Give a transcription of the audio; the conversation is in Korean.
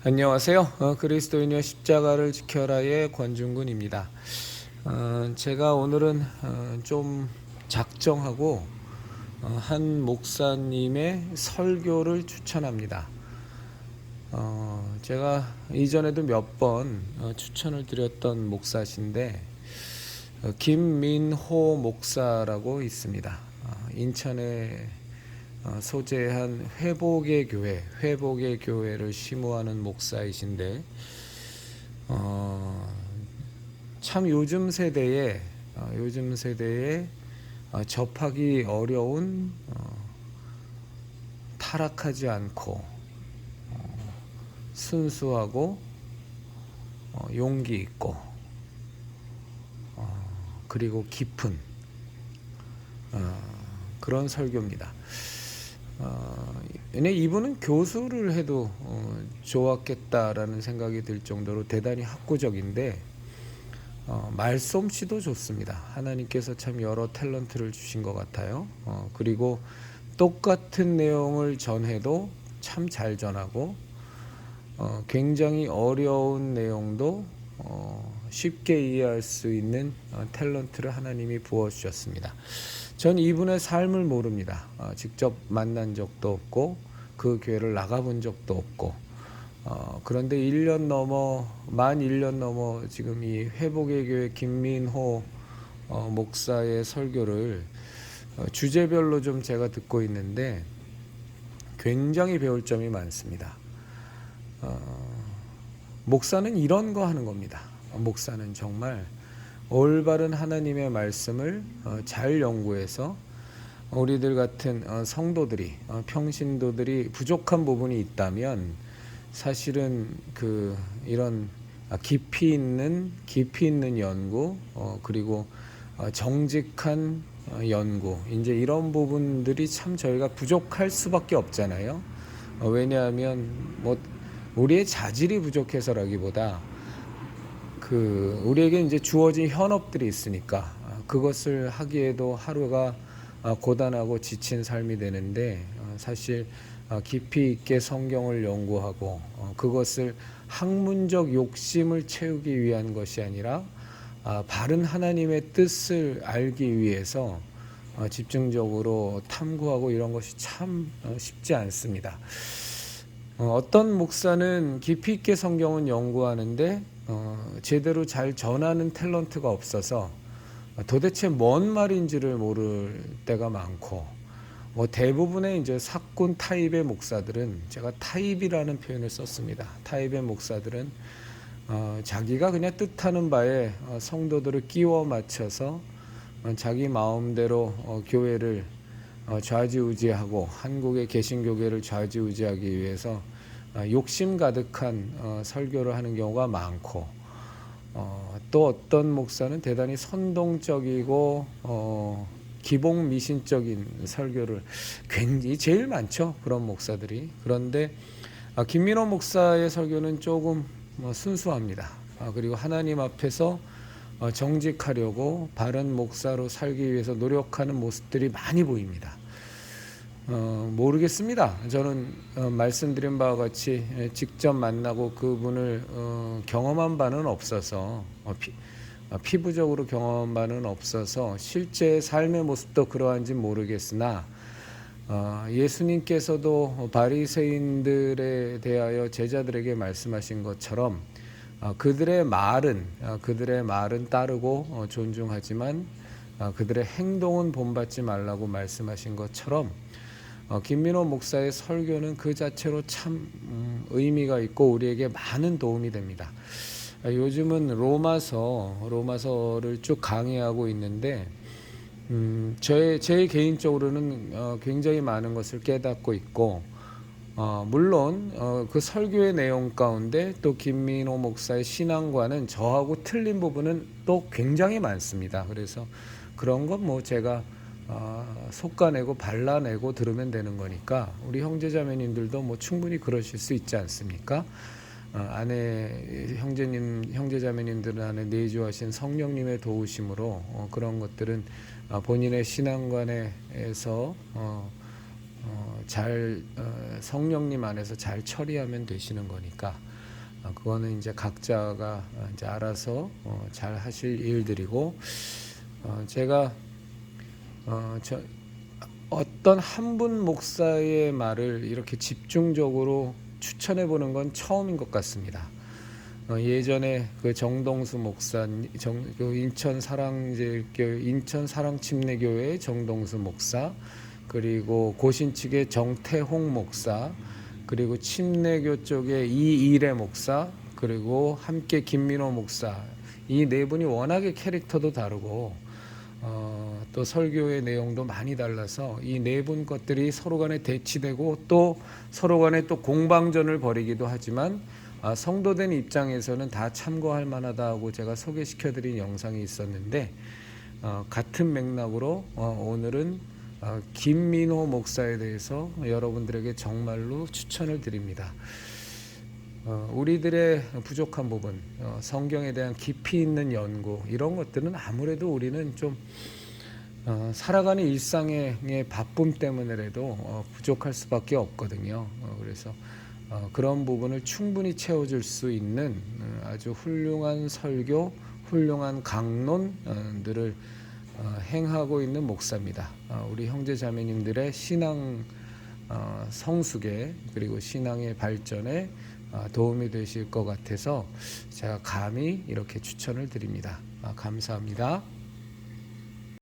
안녕하세요. 그리스도인의 십자가를 지켜라의 권중근입니다. 제가 오늘은 좀 작정하고 한 목사님의 설교를 추천합니다. 제가 이전에도 몇 번 추천을 드렸던 목사신데 김민호 목사라고 있습니다. 인천에 소재한 회복의 교회를 심우하는 목사이신데 참 요즘 세대에 접하기 어려운 타락하지 않고 순수하고 용기 있고 그리고 깊은 그런 설교입니다. 이분은 교수를 해도 좋았겠다라는 생각이 들 정도로 대단히 학구적인데 말솜씨도 좋습니다. 하나님께서 참 여러 탤런트를 주신 것 같아요. 그리고 똑같은 내용을 전해도 참 잘 전하고 굉장히 어려운 내용도 쉽게 이해할 수 있는 탤런트를 하나님이 부어주셨습니다. 전 이분의 삶을 모릅니다. 직접 만난 적도 없고 그 교회를 나가본 적도 없고 그런데 만 1년 넘어 지금 이 회복의 교회 김민호 목사의 설교를 주제별로 좀 제가 듣고 있는데 굉장히 배울 점이 많습니다. 목사는 이런 거 하는 겁니다. 목사는 정말 올바른 하나님의 말씀을 잘 연구해서 우리들 같은 성도들이 평신도들이 부족한 부분이 있다면 사실은 이런 깊이 있는 연구 그리고 정직한 연구 이제 이런 부분들이 참 저희가 부족할 수밖에 없잖아요. 왜냐하면 우리의 자질이 부족해서라기보다 우리에게 이제 주어진 현업들이 있으니까 그것을 하기에도 하루가 고단하고 지친 삶이 되는데 사실 깊이 있게 성경을 연구하고 그것을 학문적 욕심을 채우기 위한 것이 아니라 바른 하나님의 뜻을 알기 위해서 집중적으로 탐구하고 이런 것이 참 쉽지 않습니다. 어떤 목사는 깊이 있게 성경은 연구하는데 제대로 잘 전하는 탤런트가 없어서 도대체 뭔 말인지를 모를 때가 많고 대부분의 이제 사꾼 타입의 목사들은 제가 타입이라는 표현을 썼습니다. 타입의 목사들은 자기가 그냥 뜻하는 바에 성도들을 끼워 맞춰서 자기 마음대로 교회를 좌지우지하고 한국의 개신교계를 좌지우지하기 위해서 욕심 가득한 설교를 하는 경우가 많고 또 어떤 목사는 대단히 선동적이고 기복 미신적인 설교를 굉장히 제일 많죠. 그런 목사들이. 그런데 김민호 목사의 설교는 조금 순수합니다. 그리고 하나님 앞에서 정직하려고 바른 목사로 살기 위해서 노력하는 모습들이 많이 보입니다. 모르겠습니다. 저는 말씀드린 바와 같이 직접 만나고 그분을 경험한 바는 없어서 피부적으로 경험한 바는 없어서 실제 삶의 모습도 그러한지 모르겠으나 예수님께서도 바리새인들에 대하여 제자들에게 말씀하신 것처럼 그들의 말은 따르고 존중하지만 그들의 행동은 본받지 말라고 말씀하신 것처럼 김민호 목사의 설교는 그 자체로 참 의미가 있고 우리에게 많은 도움이 됩니다. 요즘은 로마서를 쭉 강의하고 있는데 제 개인적으로는 굉장히 많은 것을 깨닫고 있고 물론 그 설교의 내용 가운데 또 김민호 목사의 신앙과는 저하고 틀린 부분은 또 굉장히 많습니다. 그래서 그런 건 제가 솎아내고 발라내고 들으면 되는 거니까 우리 형제자매님들도 충분히 그러실 수 있지 않습니까? 형제자매님들 안에 내주하신 성령님의 도우심으로 그런 것들은 본인의 신앙관에서 잘 성령님 안에서 잘 처리하면 되시는 거니까 그거는 이제 각자가 이제 알아서 잘 하실 일들이고 제가 어떤 한 분 목사의 말을 이렇게 집중적으로 추천해 보는 건 처음인 것 같습니다. 예전에 그 정동수 목사, 그 인천 사랑침례교회 정동수 목사, 그리고 고신 측의 정태홍 목사, 그리고 침례교 쪽의 이일의 목사, 그리고 함께 김민호 목사, 이 네 분이 워낙에 캐릭터도 다르고 또 설교의 내용도 많이 달라서 이 네 분 것들이 서로 간에 대치되고 또 서로 간에 또 공방전을 벌이기도 하지만 성도된 입장에서는 다 참고할 만하다고 제가 소개시켜드린 영상이 있었는데 같은 맥락으로 오늘은 김민호 목사에 대해서 여러분들에게 정말로 추천을 드립니다. 우리들의 부족한 부분, 성경에 대한 깊이 있는 연구, 이런 것들은 아무래도 우리는 좀 살아가는 일상의 바쁨 때문에라도 부족할 수밖에 없거든요. 그래서 그런 부분을 충분히 채워줄 수 있는 아주 훌륭한 설교, 훌륭한 강론들을 행하고 있는 목사입니다. 우리 형제 자매님들의 신앙 성숙에, 그리고 신앙의 발전에 도움이 되실 것 같아서 제가 감히 이렇게 추천을 드립니다. 감사합니다.